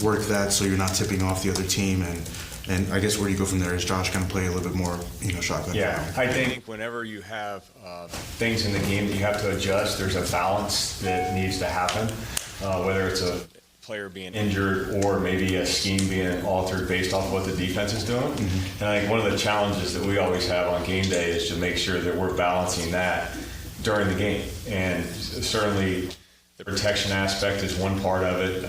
work that so you're not tipping off the other team? And I guess where do you go from there? Is Josh going to play a little bit more, shotgun? Yeah, I think whenever you have things in the game that you have to adjust, there's a balance that needs to happen, whether it's a player being injured or maybe a scheme being altered based off of what the defense is doing. And I think one of the challenges that we always have on game day is to make sure that we're balancing that during the game. And certainly the protection aspect is one part of it.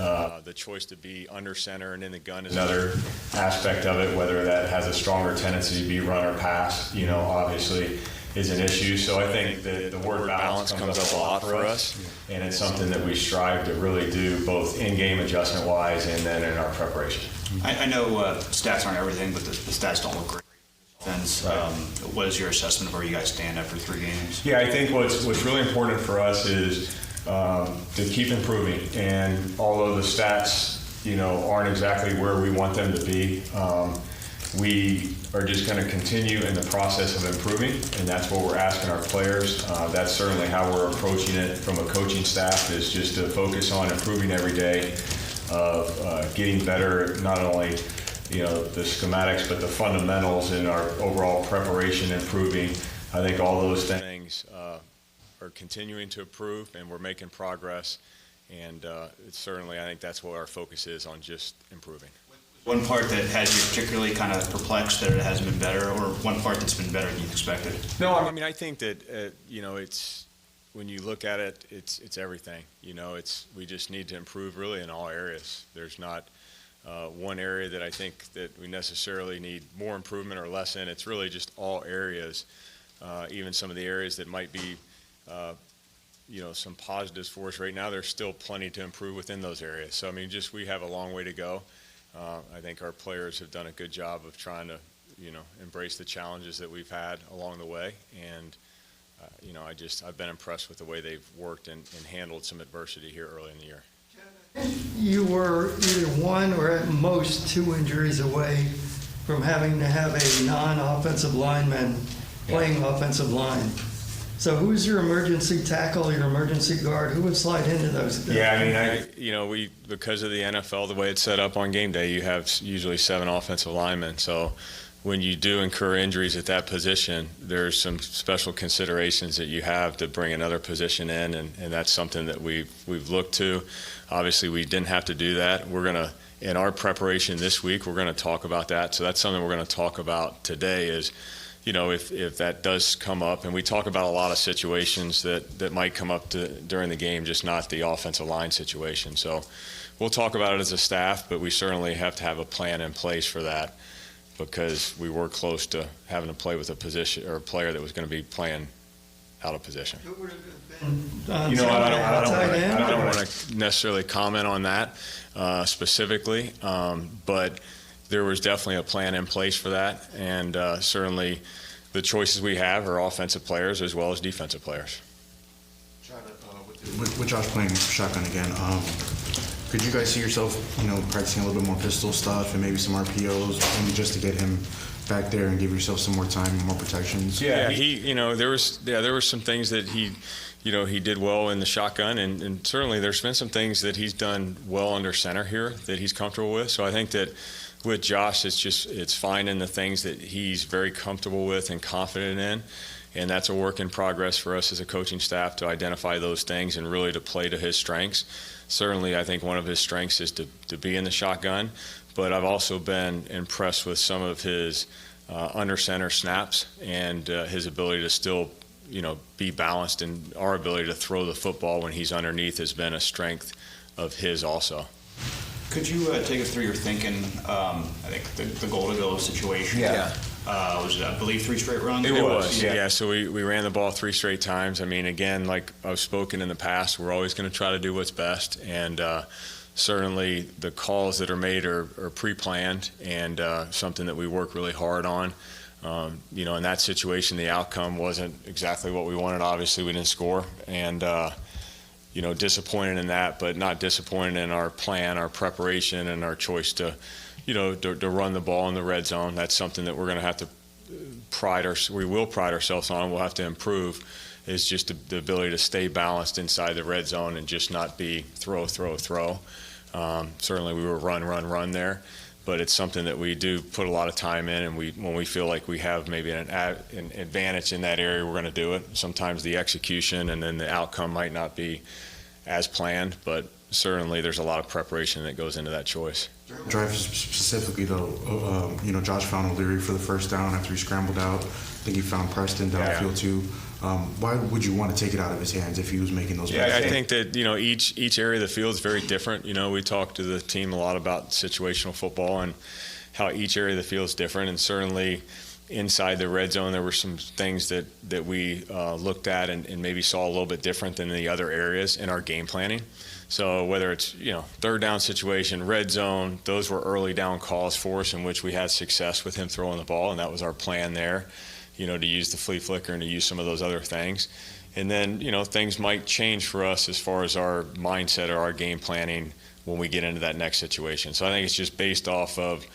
The choice to be under center and in the gun is another aspect of it, whether that has a stronger tendency to be run or pass, obviously is an issue. So I think the word balance comes up a lot for us, and it's something that we strive to really do both in-game adjustment-wise and then in our preparation. I know stats aren't everything, but the stats don't look great. What is your assessment of where you guys stand after 3 games? Yeah, I think what's really important for us is to keep improving. And although the stats, aren't exactly where we want them to be, we are just going to continue in the process of improving, and that's what we're asking our players. That's certainly how we're approaching it from a coaching staff, is just to focus on improving every day, of getting better, not only the schematics, but the fundamentals in our overall preparation, improving. I think all those things are continuing to improve, and we're making progress. And it's certainly, I think that's what our focus is on, just improving. One part that has you particularly kind of perplexed that it hasn't been better, or one part that's been better than you expected? No, I mean, I think that, it's, when you look at it, it's everything. We just need to improve really in all areas. There's not one area that I think that we necessarily need more improvement or less in. It's really just all areas, even some of the areas that might be, some positives for us right now. There's still plenty to improve within those areas. So, I mean, we have a long way to go. I think our players have done a good job of trying to, embrace the challenges that we've had along the way. And, I've been impressed with the way they've worked and handled some adversity here early in the year. You were either 1 or at most 2 injuries away from having to have a non-offensive lineman playing offensive line. So who's your emergency tackle, your emergency guard? Who would slide into those? Yeah, I mean, we because of the NFL, the way it's set up on game day, you have usually 7 offensive linemen. So when you do incur injuries at that position, there's some special considerations that you have to bring another position in, and that's something that we've looked to. Obviously, we didn't have to do that. We're going to, in our preparation this week, we're going to talk about that. So that's something we're going to talk about today is, if that does come up, and we talk about a lot of situations that might come up during the game, just not the offensive line situation. So we'll talk about it as a staff, but we certainly have to have a plan in place for that, because we were close to having to play with a position or a player that was going to be playing out of position. Who would have been I don't want to necessarily comment on that specifically, but there was definitely a plan in place for that, and certainly the choices we have are offensive players as well as defensive players. With Josh playing shotgun again, could you guys see yourself, practicing a little bit more pistol stuff and maybe some RPOs, maybe just to get him back there and give yourself some more time and more protections? Yeah, there were some things that he did well in the shotgun, and certainly there's been some things that he's done well under center here that he's comfortable with. So I think that with Josh, it's finding the things that he's very comfortable with and confident in, and that's a work in progress for us as a coaching staff to identify those things and really to play to his strengths. Certainly, I think one of his strengths is to be in the shotgun, but I've also been impressed with some of his under center snaps and his ability to still, be balanced, and our ability to throw the football when he's underneath has been a strength of his also. Could you take us through your thinking? I think the goal to go situation. Yeah. Was it, I believe, 3 straight runs? It was, yeah. So we ran the ball 3 straight times. I mean, again, like I've spoken in the past, we're always going to try to do what's best, and certainly the calls that are made are pre-planned and something that we work really hard on. In that situation, the outcome wasn't exactly what we wanted. Obviously, we didn't score, and disappointed in that, but not disappointed in our plan, our preparation, and our choice to run the ball in the red zone. That's something that we're going to have to we will pride ourselves on. We'll have to improve, is just the ability to stay balanced inside the red zone and just not be throw. Certainly we were run there, but it's something that we do put a lot of time in, and when we feel like we have maybe an advantage in that area, we're going to do it. Sometimes the execution and then the outcome might not be as planned, but certainly there's a lot of preparation that goes into that choice. Drive specifically, though, Josh found O'Leary for the first down after he scrambled out. I think he found Preston downfield too. Why would you want to take it out of his hands if he was making those? Yeah, I think that each area of the field is very different. We talked to the team a lot about situational football and how each area of the field is different, and certainly inside the red zone there were some things that we looked at and maybe saw a little bit different than the other areas in our game planning. So whether it's third down situation, red zone, those were early down calls for us in which we had success with him throwing the ball, and that was our plan there. To use the flea flicker and to use some of those other things. And then, things might change for us as far as our mindset or our game planning when we get into that next situation. So I think it's just based off of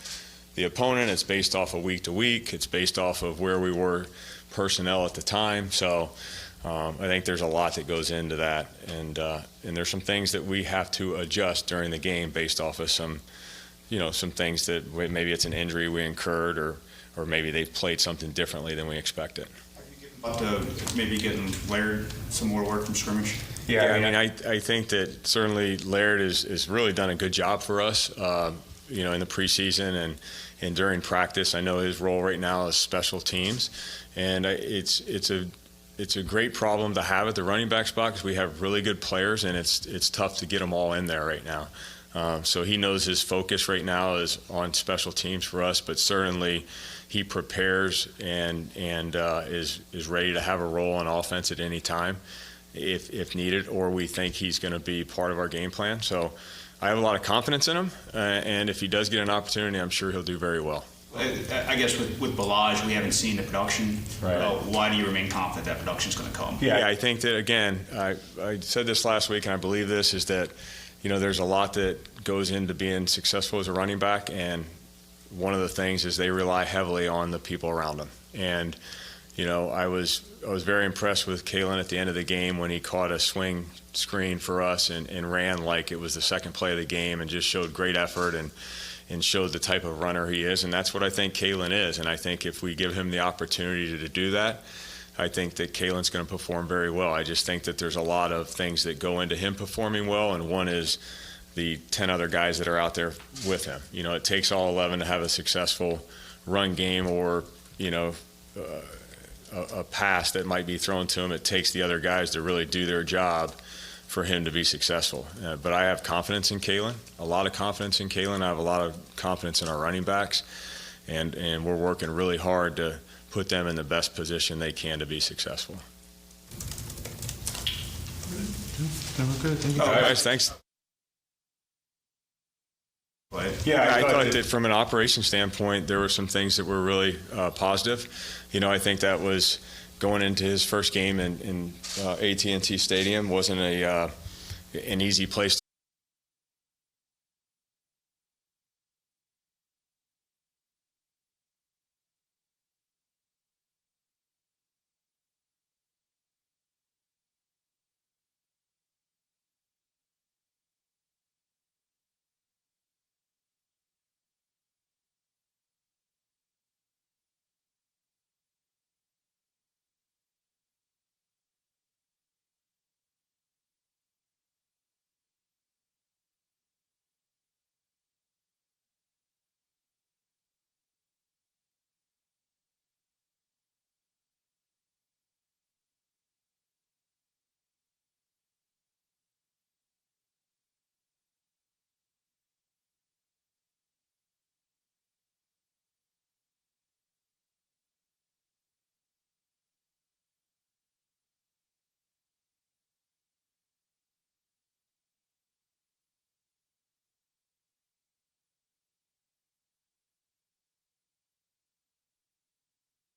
the opponent. It's based off of week to week. It's based off of where we were personnel at the time. So I think there's a lot that goes into that. And there's some things that we have to adjust during the game based off of some things that maybe it's an injury we incurred or maybe they've played something differently than we expected. Are you getting about to maybe getting Laird some more work from scrimmage? Yeah, I think that certainly Laird has really done a good job for us, in the preseason and during practice. I know his role right now is special teams, and it's a great problem to have at the running back spot because we have really good players, and it's tough to get them all in there right now. So he knows his focus right now is on special teams for us, but certainly he prepares and is ready to have a role on offense at any time if needed, or we think he's going to be part of our game plan. So I have a lot of confidence in him, and if he does get an opportunity, I'm sure he'll do very well. I guess with Balaj, we haven't seen the production. Right. Why do you remain confident that production is going to come? Yeah, I think that, again, I said this last week, and I believe this, is that there's a lot that goes into being successful as a running back, and one of the things is they rely heavily on the people around them. And I was very impressed with Kalen at the end of the game when he caught a swing screen for us and ran like it was the second play of the game and just showed great effort and showed the type of runner he is. And that's what I think Kalen is. And I think if we give him the opportunity to do that, I think that Kalen's going to perform very well. I just think that there's a lot of things that go into him performing well, and one is the 10 other guys that are out there with him. It takes all 11 to have a successful run game or, a pass that might be thrown to him. It takes the other guys to really do their job for him to be successful. But I have confidence in Kalen, a lot of confidence in Kalen. I have a lot of confidence in our running backs, and we're working really hard to put them in the best position they can to be successful. Good. Thank you. All right, guys, thanks. Yeah, I thought that from an operation standpoint, there were some things that were really positive. I think that was going into his first game in AT&T Stadium wasn't an easy place.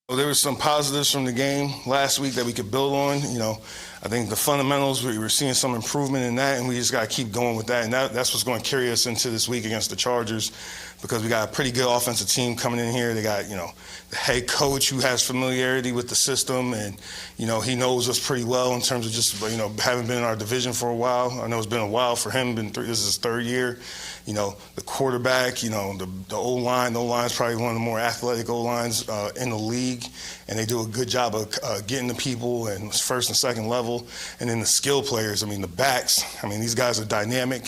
Well, there was some positives from the game last week that we could build on. I think the fundamentals, we're seeing some improvement in that, and we just got to keep going with that. And that's what's going to carry us into this week against the Chargers, because we got a pretty good offensive team coming in here. They got, the head coach who has familiarity with the system, and, he knows us pretty well in terms of just, having been in our division for a while. I know it's been a while for him. This is his third year. The quarterback, the O-line. The O-line is probably one of the more athletic O-lines in the league, and they do a good job of getting the people and first and second level. And then the skill players, the backs, these guys are dynamic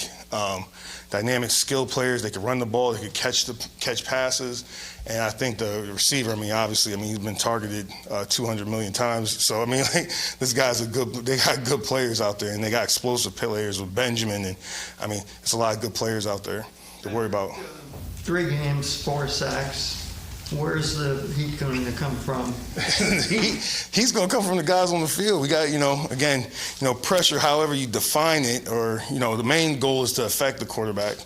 skill players. They can run the ball, they can catch passes. And I think the receiver, obviously, he's been targeted 200 million times. So, this guy's they got good players out there, and they got explosive players with Benjamin. And, it's a lot of good players out there to worry about. 3 games, 4 sacks. Where's the heat going to come from? He's going to come from the guys on the field. We got, again, pressure, however you define it, or, the main goal is to affect the quarterback.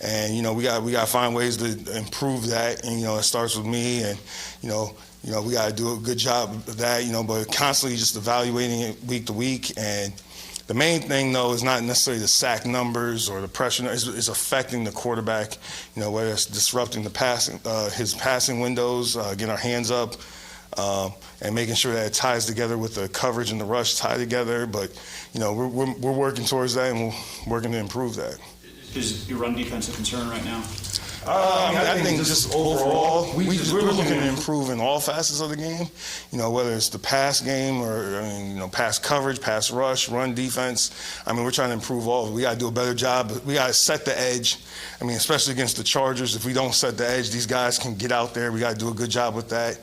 And, we got to find ways to improve that. And, it starts with me, and, we got to do a good job of that, but constantly just evaluating it week to week. And the main thing, though, is not necessarily the sack numbers or the pressure. It's affecting the quarterback, whether it's disrupting the passing, his passing windows, getting our hands up, and making sure that it ties together with the coverage and the rush tie together. But, we're working towards that, and we're working to improve that. Is your run defense a concern right now? I think just overall, we're looking to improve in all facets of the game. Whether it's the pass game or pass coverage, pass rush, run defense. We're trying to improve all of it. We got to do a better job. We got to set the edge. Especially against the Chargers, if we don't set the edge, these guys can get out there. We got to do a good job with that.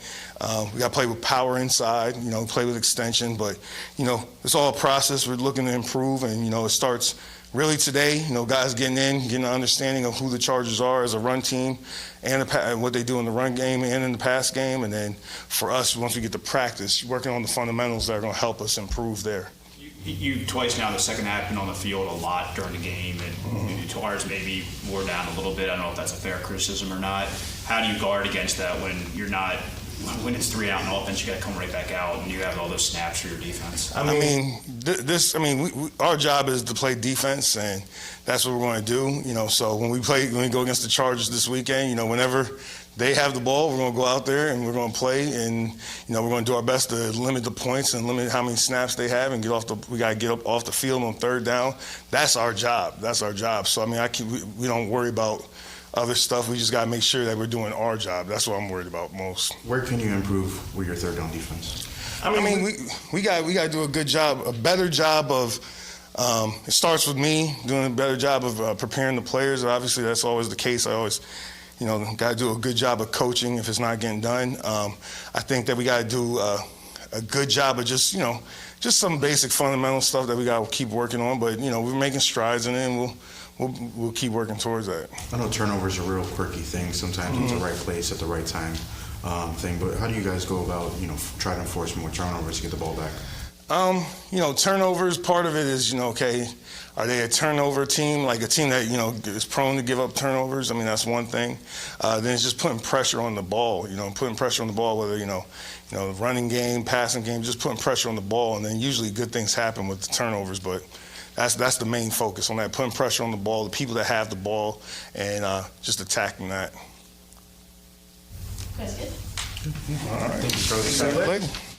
We got to play with power inside. Play with extension. But it's all a process. We're looking to improve, and it starts. Really today, guys getting an understanding of who the Chargers are as a run team and what they do in the run game and in the pass game. And then for us, once we get to practice, working on the fundamentals that are going to help us improve there. You twice now in the second half been on the field a lot during the game, and ours maybe wore down a little bit. I don't know if that's a fair criticism or not. How do you guard against that when you're not – when it's 3 out in offense, you got to come right back out, and you have all those snaps for your defense? Our job is to play defense, and that's what we're going to do. So when we go against the Chargers this weekend, whenever they have the ball, we're going to go out there and we're going to play, and we're going to do our best to limit the points and limit how many snaps they have, and we got to get up off the field on third down. That's our job. So we don't worry about other stuff. We just got to make sure that we're doing our job. That's what I'm worried about most. Where can you improve with your third down defense? We got to do a better job of. It starts with me doing a better job of preparing the players. Obviously, that's always the case. I always, got to do a good job of coaching if it's not getting done. I think that we got to do a good job of just some basic fundamental stuff that we got to keep working on. But we're making strides in it, and we'll keep working towards that. I know turnovers are a real quirky thing. Sometimes it's the right place at the right time thing. But how do you guys go about, trying to force more turnovers to get the ball back? Turnovers, part of it is, okay, are they a turnover team, like a team that, is prone to give up turnovers? That's one thing. Then it's just putting pressure on the ball, whether, the running game, passing game, just putting pressure on the ball. And then usually good things happen with the turnovers, but that's the main focus on that, putting pressure on the ball, the people that have the ball, and just attacking that. That's good. All right. Thank you, Charlie. Thank you.